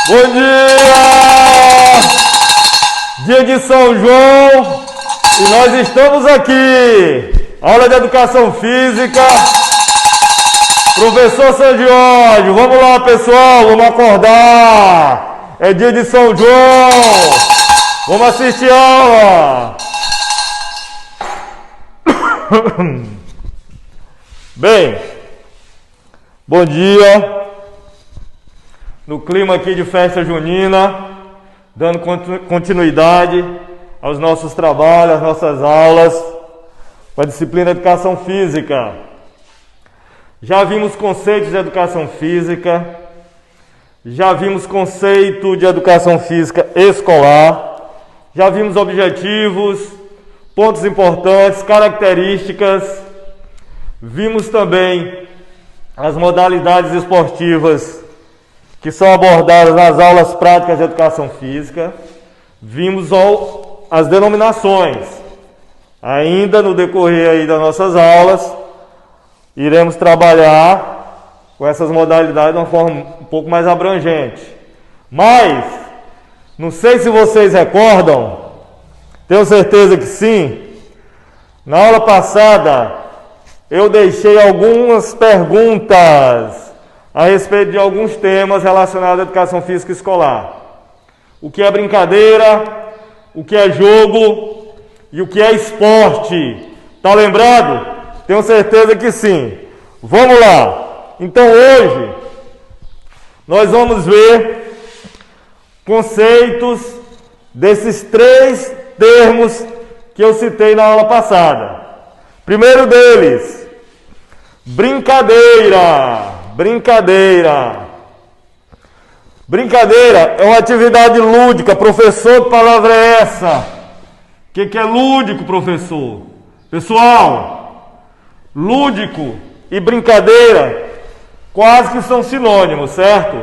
Bom dia! Dia de São João e nós estamos aqui. Aula de Educação Física. Professor Sandiódio, vamos lá pessoal, vamos acordar. É dia de São João. Vamos assistir a aula. Bem, bom dia. No clima aqui de festa junina, dando continuidade aos nossos trabalhos, às nossas aulas, com a disciplina de Educação Física. Já vimos conceitos de Educação Física, já vimos conceito de Educação Física escolar, já vimos objetivos, pontos importantes, características, vimos também as modalidades esportivas que são abordadas nas aulas práticas de Educação Física, vimos as denominações. Ainda no decorrer aí das nossas aulas, iremos trabalhar com essas modalidades de uma forma um pouco mais abrangente. Mas, não sei se vocês recordam, tenho certeza que sim, na aula passada eu deixei algumas perguntas a respeito de alguns temas relacionados à educação física escolar. O que é brincadeira, o que é jogo e o que é esporte. Tá lembrado? Tenho certeza que sim. Vamos lá. Então hoje nós vamos ver conceitos desses três termos que eu citei na aula passada. Primeiro deles, brincadeira. Brincadeira é uma atividade lúdica. Professor, que palavra é essa? O que é lúdico, professor? Pessoal, lúdico e brincadeira quase que são sinônimos, certo?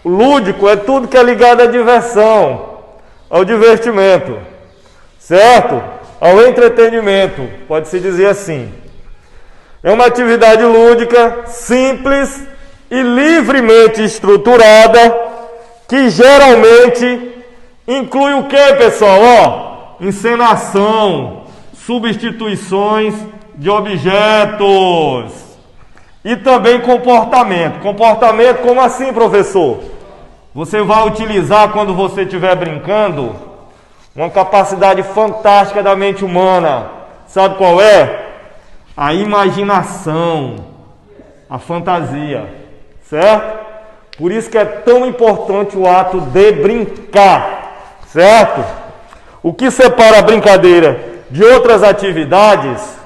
O lúdico é tudo que é ligado à diversão, ao divertimento, certo? Ao entretenimento, pode-se dizer assim. É uma atividade lúdica, simples e livremente estruturada, que geralmente inclui o que, pessoal? Encenação, substituições de objetos e também comportamento. Comportamento, como assim, professor? Você vai utilizar, quando você estiver brincando, uma capacidade fantástica da mente humana. Sabe qual é? A imaginação, a fantasia, certo? Por isso que é tão importante o ato de brincar, certo? O que separa a brincadeira de outras atividades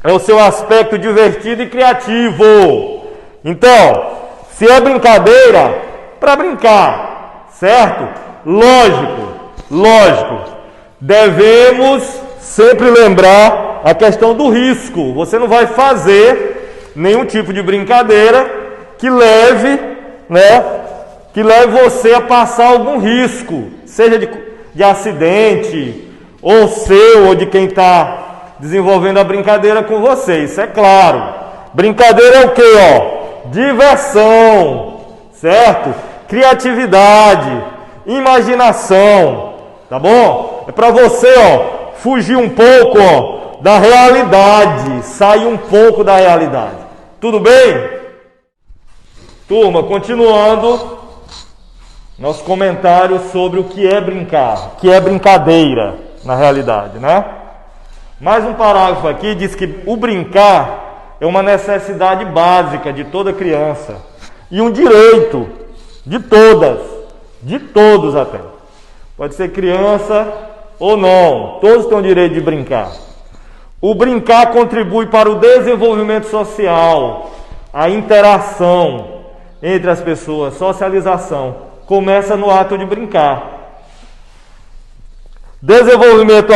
é o seu aspecto divertido e criativo. Então, se é brincadeira, para brincar, certo? Lógico, devemos sempre lembrar a questão do risco. Você não vai fazer nenhum tipo de brincadeira que leve você a passar algum risco, seja de acidente, ou seu, ou de quem está desenvolvendo a brincadeira com você. Isso é claro. Brincadeira é o que? Diversão, certo? Criatividade, imaginação, tá bom? É para você, fugir um pouco, da realidade, sair um pouco da realidade. Tudo bem? Turma, continuando nosso comentário sobre o que é brincar, o que é brincadeira na realidade, né? Mais um parágrafo aqui diz que o brincar é uma necessidade básica de toda criança e um direito de todos até. Pode ser criança ou não, todos têm o direito de brincar. O brincar contribui para o desenvolvimento social, a interação entre as pessoas, socialização. Começa no ato de brincar. Desenvolvimento,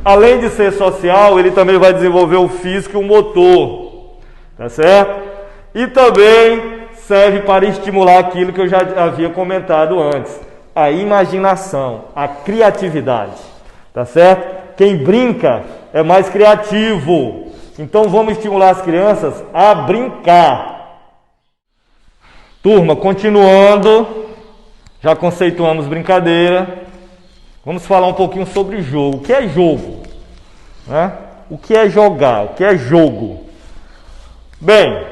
além de ser social, ele também vai desenvolver o físico e o motor, tá certo? E também serve para estimular aquilo que eu já havia comentado antes, a imaginação, a criatividade, tá certo? Quem brinca é mais criativo. Então vamos estimular as crianças a brincar. Turma, continuando Já conceituamos brincadeira. Vamos falar um pouquinho sobre jogo. O que é jogo? Né? O que é jogar? O que é jogo? Bem,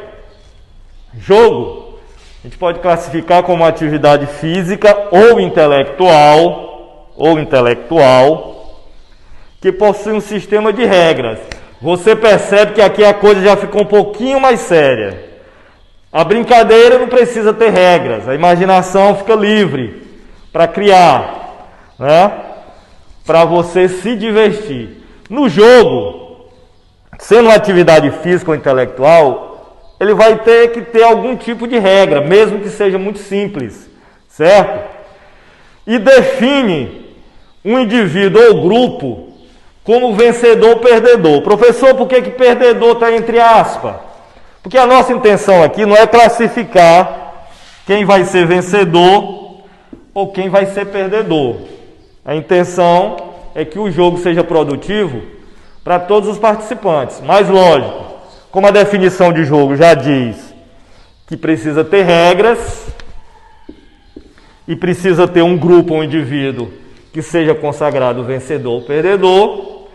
jogo a gente pode classificar como uma atividade física ou intelectual que possui um sistema de regras. Você percebe que aqui a coisa já ficou um pouquinho mais séria. A brincadeira não precisa ter regras, a imaginação fica livre para criar, né? Para você se divertir. No jogo, sendo uma atividade física ou intelectual, ele vai ter que ter algum tipo de regra, mesmo que seja muito simples, certo? E define um indivíduo ou grupo como vencedor ou perdedor. Professor, por que perdedor está entre aspas? Porque a nossa intenção aqui não é classificar quem vai ser vencedor ou quem vai ser perdedor. A intenção é que o jogo seja produtivo para todos os participantes. Mas lógico, como a definição de jogo já diz que precisa ter regras e precisa ter um grupo, um indivíduo que seja consagrado vencedor ou perdedor,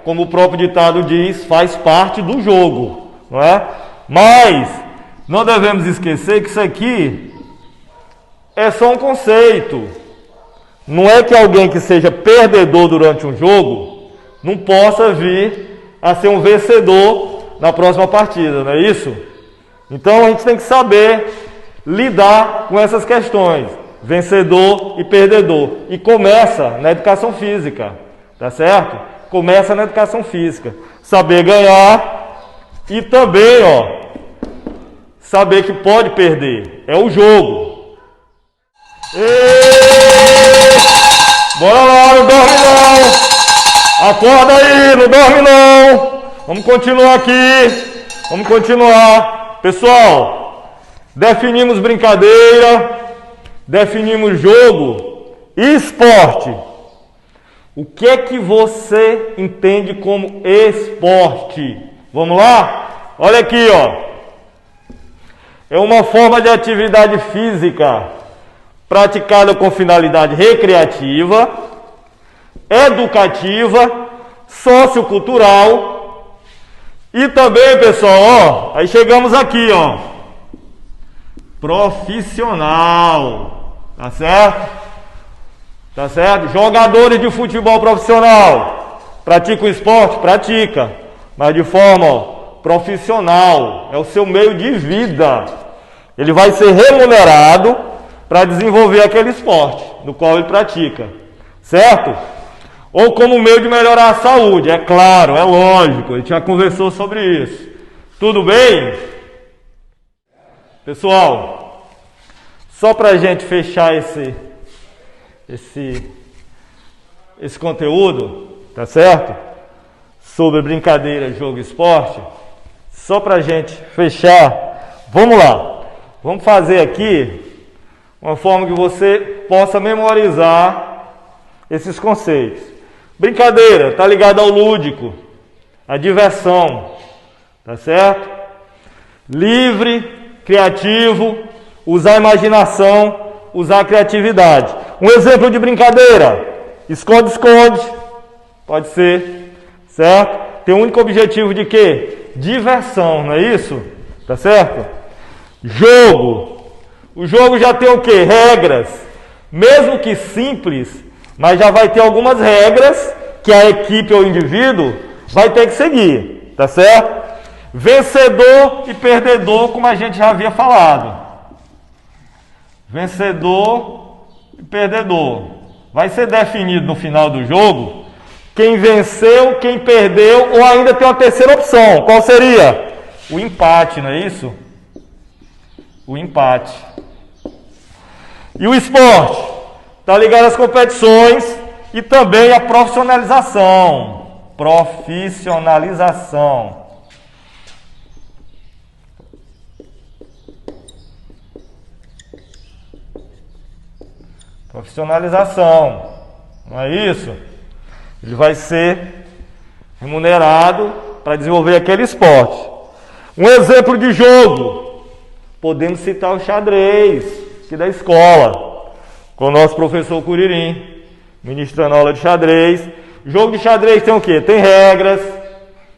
como o próprio ditado diz, faz parte do jogo. Não é? Mas não devemos esquecer que isso aqui é só um conceito. Não é que alguém que seja perdedor durante um jogo não possa vir a ser um vencedor na próxima partida, não é isso? Então a gente tem que saber lidar com essas questões, vencedor e perdedor. E começa na educação física, tá certo? Começa na educação física. Saber ganhar. E também, saber que pode perder. É o jogo. Bora lá, não dorme não. Acorda aí, não dorme não. Vamos continuar aqui. Vamos continuar. Pessoal, definimos brincadeira, definimos jogo e esporte. O que é que você entende como esporte? Vamos lá? Olha aqui, É uma forma de atividade física praticada com finalidade recreativa, educativa, sociocultural e também, pessoal, aí chegamos aqui, profissional. Tá certo? Tá certo? Jogadores de futebol profissional. Pratica o esporte? Pratica. Mas de forma profissional, é o seu meio de vida. Ele vai ser remunerado para desenvolver aquele esporte no qual ele pratica, certo? Ou como meio de melhorar a saúde, é claro, é lógico, a gente já conversou sobre isso. Tudo bem? Pessoal, só para a gente fechar esse conteúdo, tá certo? Sobre brincadeira, jogo e esporte, só para a gente fechar, vamos lá, vamos fazer aqui uma forma que você possa memorizar esses conceitos. Brincadeira, está ligado ao lúdico, à diversão, tá certo? Livre, criativo, usar a imaginação, usar a criatividade. Um exemplo de brincadeira, esconde-esconde, pode ser, certo? Tem o único objetivo de quê? Diversão, não é isso? Tá certo? Jogo. O jogo já tem o quê? Regras. Mesmo que simples, mas já vai ter algumas regras que a equipe ou o indivíduo vai ter que seguir, tá certo? Vencedor e perdedor, como a gente já havia falado. Vencedor e perdedor. Vai ser definido no final do jogo quem venceu, quem perdeu, ou ainda tem uma terceira opção. Qual seria? O empate, não é isso? O empate. E o esporte? Está ligado às competições e também à profissionalização. Profissionalização. Profissionalização. Não é isso? Ele vai ser remunerado para desenvolver aquele esporte. Um exemplo de jogo. Podemos citar o xadrez, aqui da escola. com o nosso professor Curirim, ministrando aula de xadrez. Jogo de xadrez tem o quê? Tem regras,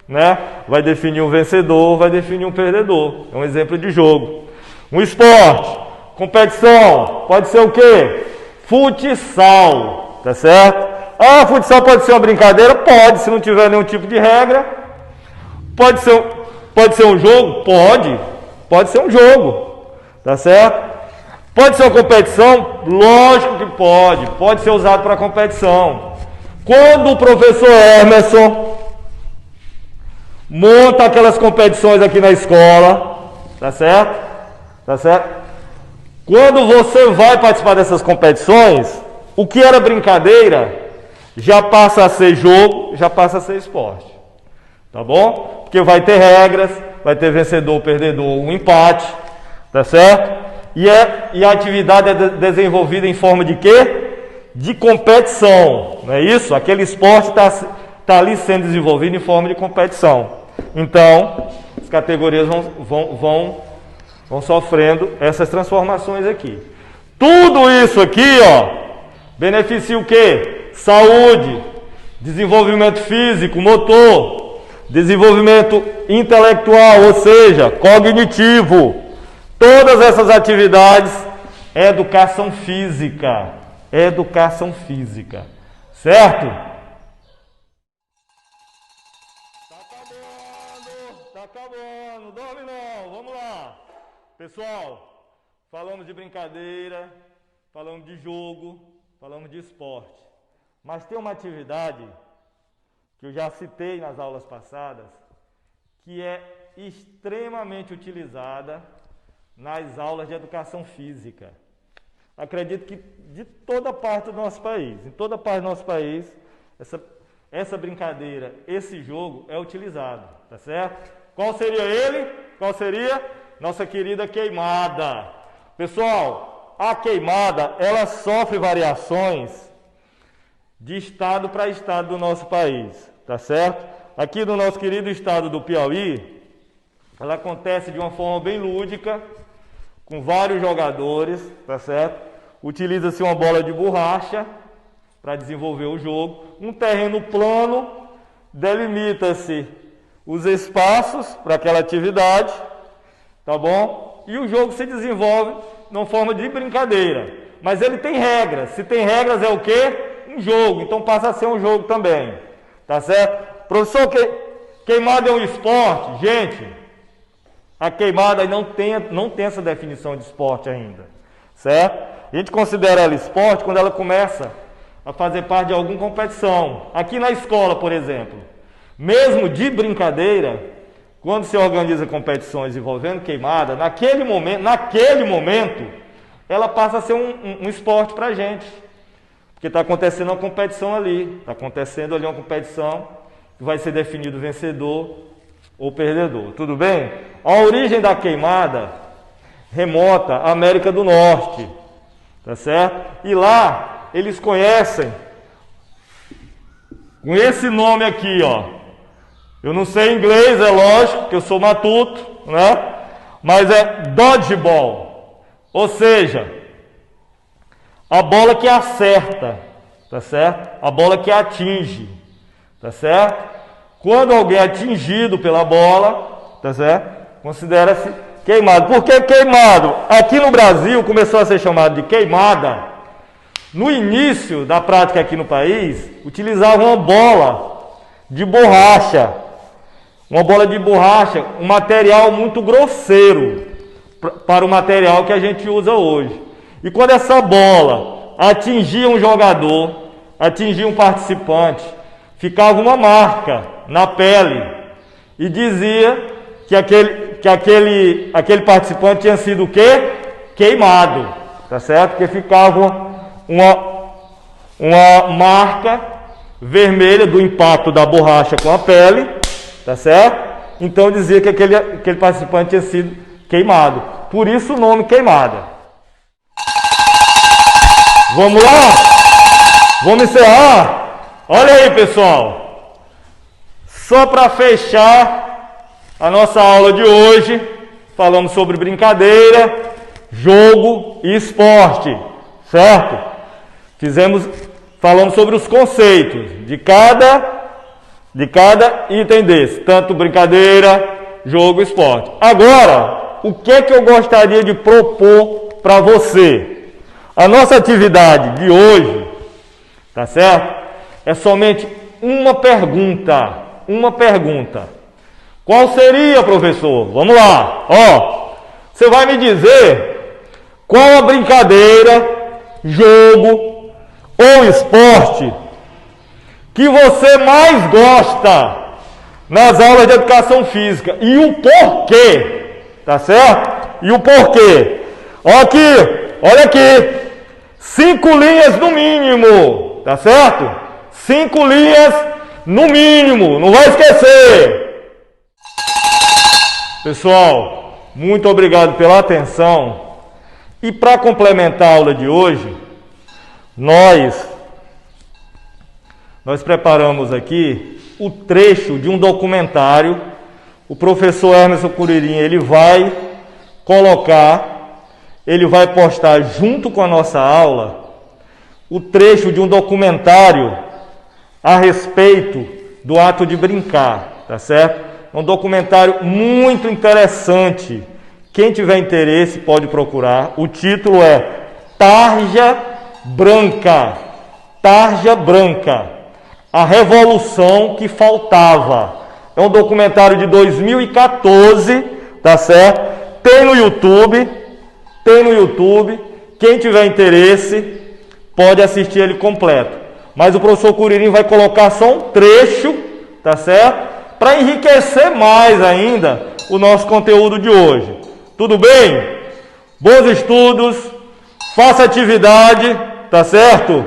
né? Vai definir um vencedor, vai definir um perdedor. É um exemplo de jogo. Um esporte, competição, pode ser o quê? Futsal, tá certo? Ah, futsal pode ser uma brincadeira? Pode, se não tiver nenhum tipo de regra. Pode ser um jogo? Pode ser um jogo, tá certo? Pode ser uma competição? Lógico que pode ser usado para competição. Quando o professor Emerson monta aquelas competições aqui na escola, tá certo? Tá certo? Quando você vai participar dessas competições, o que era brincadeira já passa a ser jogo, já passa a ser esporte. Tá bom? Porque vai ter regras, vai ter vencedor, perdedor, um empate, tá certo? E a atividade é desenvolvida em forma de quê? De competição, não é isso? Aquele esporte está ali sendo desenvolvido em forma de competição. Então, as categorias vão sofrendo essas transformações aqui. Tudo isso aqui, ó, beneficia o quê? Saúde, desenvolvimento físico, motor, desenvolvimento intelectual, ou seja, cognitivo. Todas essas atividades é educação física. Educação física. Certo? Tá acabando. Dorme não. Vamos lá. Pessoal, falamos de brincadeira, falamos de jogo, falamos de esporte. Mas tem uma atividade que eu já citei nas aulas passadas, que é extremamente utilizada nas aulas de educação física. Acredito que de toda parte do nosso país, em toda parte do nosso país, essa brincadeira, esse jogo é utilizado, tá certo? Qual seria ele? Qual seria? Nossa querida queimada. Pessoal, a queimada, ela sofre variações de estado para estado do nosso país, tá certo? Aqui no nosso querido estado do Piauí, ela acontece de uma forma bem lúdica, com vários jogadores, tá certo? Utiliza-se uma bola de borracha para desenvolver o jogo, um terreno plano, delimita-se os espaços para aquela atividade, tá bom? E o jogo se desenvolve numa forma de brincadeira, mas ele tem regras. Se tem regras é o quê? Um jogo, então passa a ser um jogo também, tá certo? Professor, queimada é um esporte? Gente, a queimada não tem essa definição de esporte ainda, certo? A gente considera ela esporte quando ela começa a fazer parte de alguma competição. Aqui na escola, por exemplo, mesmo de brincadeira, quando se organiza competições envolvendo queimada, naquele momento, ela passa a ser um esporte para a gente. Porque está acontecendo uma competição ali, está acontecendo ali uma competição que vai ser definido vencedor ou perdedor. Tudo bem? A origem da queimada remota à América do Norte, tá certo? E lá eles conhecem com esse nome aqui, ó. Eu não sei inglês, é lógico, que eu sou matuto, né? Mas é dodgeball, ou seja, a bola que acerta, tá certo? A bola que atinge, tá certo? Quando alguém é atingido pela bola, tá certo? Considera-se queimado. Por que queimado? Aqui no Brasil começou a ser chamado de queimada. No início da prática aqui no país, utilizavam uma bola de borracha. Uma bola de borracha, um material muito grosseiro para o material que a gente usa hoje. E quando essa bola atingia um jogador, atingia um participante, ficava uma marca na pele e dizia que aquele participante tinha sido o quê? Queimado, tá certo? Porque ficava uma marca vermelha do impacto da borracha com a pele, tá certo? Então dizia que aquele participante tinha sido queimado. Por isso o nome queimada. Vamos lá? Vamos encerrar? Olha aí, pessoal. Só para fechar a nossa aula de hoje, falamos sobre brincadeira, jogo e esporte. certo? Falamos sobre os conceitos de cada item desse, tanto brincadeira, jogo, esporte. Agora, o que eu gostaria de propor para você? A nossa atividade de hoje, tá certo? É somente uma pergunta. Qual seria, professor? Vamos lá. Ó, você vai me dizer qual a brincadeira, jogo ou esporte que você mais gosta nas aulas de educação física e o porquê, tá certo? E o porquê. Olha aqui, 5 linhas no mínimo, tá certo? 5 linhas no mínimo, não vai esquecer. Pessoal, muito obrigado pela atenção. E para complementar a aula de hoje, nós preparamos aqui o trecho de um documentário. O professor Hermeson Curirim, ele vai postar junto com a nossa aula o trecho de um documentário a respeito do ato de brincar, tá certo? É um documentário muito interessante. Quem tiver interesse pode procurar. O título é Tarja Branca. Tarja Branca. A Revolução que Faltava. É um documentário de 2014, tá certo? Tem no YouTube. Quem tiver interesse pode assistir ele completo. Mas o professor Curirim vai colocar só um trecho, tá certo? Para enriquecer mais ainda o nosso conteúdo de hoje. Tudo bem? Bons estudos, faça atividade, tá certo?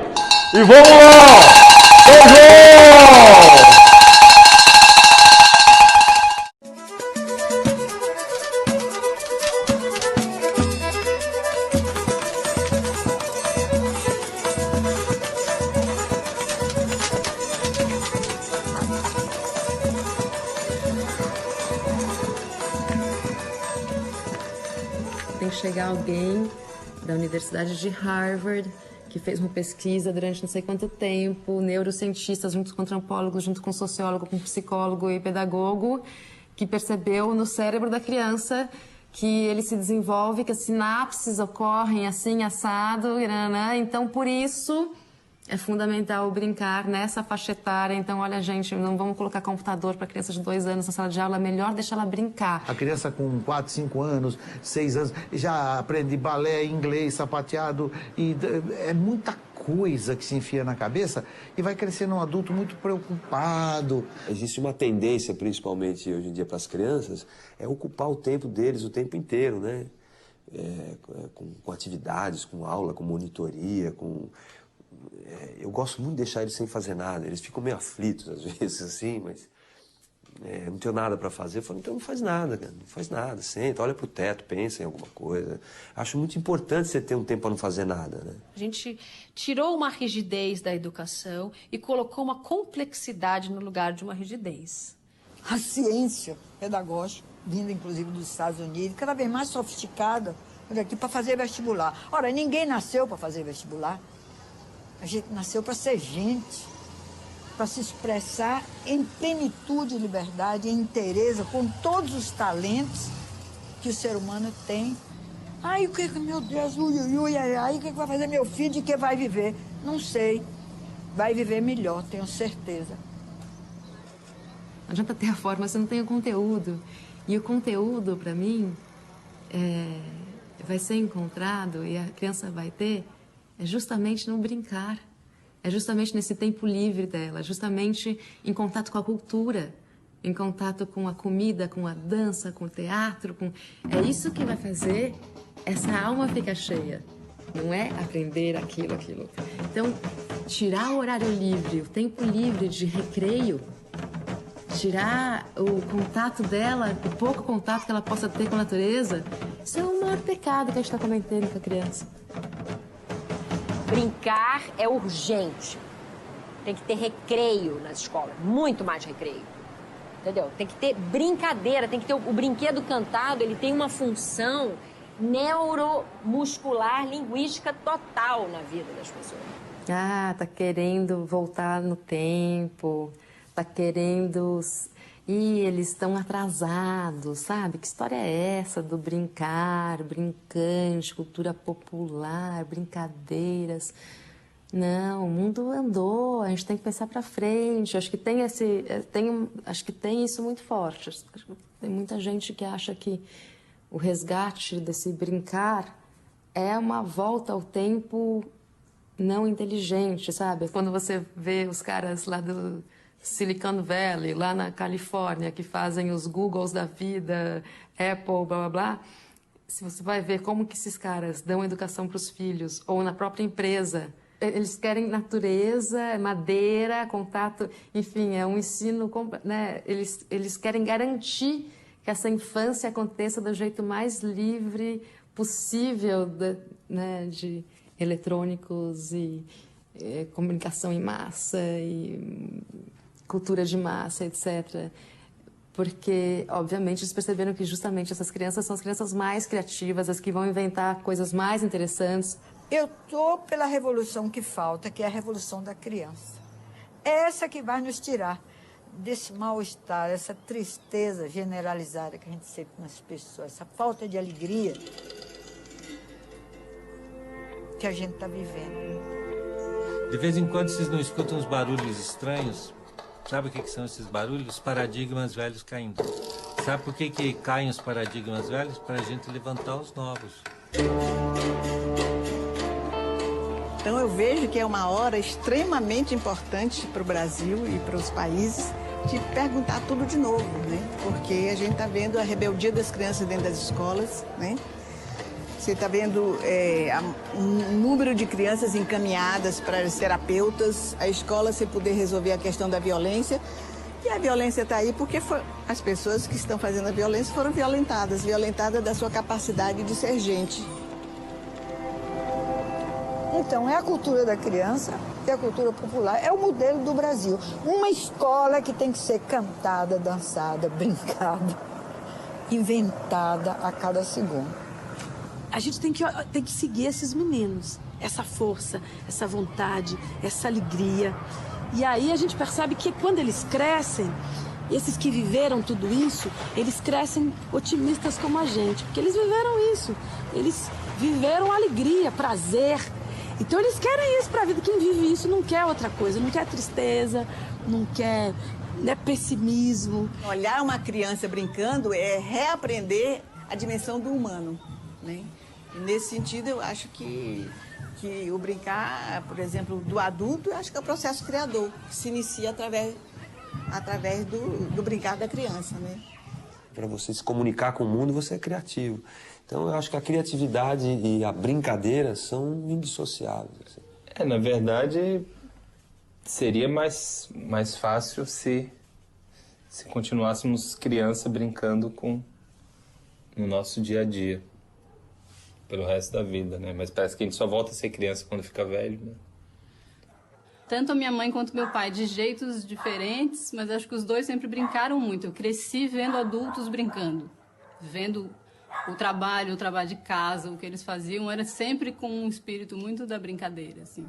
E vamos lá! São João! Tem que chegar alguém da Universidade de Harvard, que fez uma pesquisa durante não sei quanto tempo, neurocientistas junto com antropólogos, junto com sociólogo, com psicólogo e pedagogo, que percebeu no cérebro da criança que ele se desenvolve, que as sinapses ocorrem assim, assado, então por isso é fundamental brincar nessa faixa etária. Então, olha, gente, não vamos colocar computador para criança de 2 anos na sala de aula, é melhor deixar ela brincar. A criança com 4, 5 anos, 6 anos, já aprende balé, inglês, sapateado, e é muita coisa que se enfia na cabeça e vai crescendo um adulto muito preocupado. Existe uma tendência, principalmente hoje em dia para as crianças, é ocupar o tempo deles o tempo inteiro, né? Com atividades, com aula, com monitoria, eu gosto muito de deixar eles sem fazer nada. Eles ficam meio aflitos às vezes, assim, mas não tenho nada para fazer. Eu falo, então não faz nada, cara, não faz nada. Senta, olha para o teto, pensa em alguma coisa. Acho muito importante você ter um tempo para não fazer nada, né? A gente tirou uma rigidez da educação e colocou uma complexidade no lugar de uma rigidez. A ciência pedagógica, vinda inclusive dos Estados Unidos, cada vez mais sofisticada, aqui para fazer vestibular. Ora, ninguém nasceu para fazer vestibular. A gente nasceu para ser gente, para se expressar em plenitude, liberdade, em inteireza, com todos os talentos que o ser humano tem. Ai, o que, meu Deus, o que vai fazer meu filho, de que vai viver? Não sei. Vai viver melhor, tenho certeza. Não adianta ter a forma se não tem o conteúdo. E o conteúdo, para mim, vai ser encontrado e a criança vai ter justamente no brincar. É justamente nesse tempo livre dela, justamente em contato com a cultura, em contato com a comida, com a dança, com o teatro. É isso que vai fazer essa alma ficar cheia. Não é aprender aquilo. Então, tirar o horário livre, o tempo livre de recreio, tirar o contato dela, o pouco contato que ela possa ter com a natureza, isso é o maior pecado que a gente está cometendo com a criança. Brincar é urgente. Tem que ter recreio nas escolas, muito mais recreio. Entendeu? Tem que ter brincadeira, tem que ter o brinquedo cantado, ele tem uma função neuromuscular, linguística total na vida das pessoas. Ah, tá querendo voltar no tempo, tá querendo... E eles estão atrasados, sabe? Que história é essa do brincar, brincante, cultura popular, brincadeiras? Não, o mundo andou, a gente tem que pensar para frente. Acho que acho que tem isso muito forte. Tem muita gente que acha que o resgate desse brincar é uma volta ao tempo não inteligente, sabe? Quando você vê os caras lá do Silicon Valley, lá na Califórnia, que fazem os Googles da vida, Apple, blá, blá, blá. Se você vai ver como que esses caras dão educação para os filhos, ou na própria empresa, eles querem natureza, madeira, contato, enfim, é um ensino, né? Eles querem garantir que essa infância aconteça do jeito mais livre possível, né, de eletrônicos e comunicação em massa e cultura de massa, etc. Porque, obviamente, eles perceberam que justamente essas crianças são as crianças mais criativas, as que vão inventar coisas mais interessantes. Eu tô pela revolução que falta, que é a revolução da criança. Essa que vai nos tirar desse mal-estar, essa tristeza generalizada que a gente sente nas pessoas, essa falta de alegria que a gente está vivendo. De vez em quando vocês não escutam uns barulhos estranhos? Sabe o que são esses barulhos? Os paradigmas velhos caindo. Sabe por que caem os paradigmas velhos? Para a gente levantar os novos. Então eu vejo que é uma hora extremamente importante para o Brasil e para os países de perguntar tudo de novo, né? Porque a gente está vendo a rebeldia das crianças dentro das escolas, né? Você está vendo um número de crianças encaminhadas para os terapeutas, a escola sem poder resolver a questão da violência. E a violência está aí porque as pessoas que estão fazendo a violência foram violentadas da sua capacidade de ser gente. Então, é a cultura da criança e a cultura popular. É o modelo do Brasil. Uma escola que tem que ser cantada, dançada, brincada, inventada a cada segundo. A gente tem que seguir esses meninos. Essa força, essa vontade, essa alegria. E aí a gente percebe que quando eles crescem, esses que viveram tudo isso, eles crescem otimistas como a gente. Porque eles viveram isso. Eles viveram alegria, prazer. Então eles querem isso para a vida. Quem vive isso não quer outra coisa, não quer tristeza, não quer pessimismo. Olhar uma criança brincando é reaprender a dimensão do humano, né? E nesse sentido eu acho que o brincar, por exemplo, do adulto, eu acho que é o processo criador, que se inicia através do brincar da criança, né? Para você se comunicar com o mundo, você é criativo. Então, eu acho que a criatividade e a brincadeira são indissociáveis. Na verdade, seria mais fácil se continuássemos criança brincando no nosso dia a dia, pelo resto da vida, né? Mas parece que a gente só volta a ser criança quando fica velho, né? Tanto a minha mãe quanto meu pai, de jeitos diferentes, mas acho que os dois sempre brincaram muito. Eu cresci vendo adultos brincando, vendo o trabalho de casa, o que eles faziam, era sempre com um espírito muito da brincadeira, assim.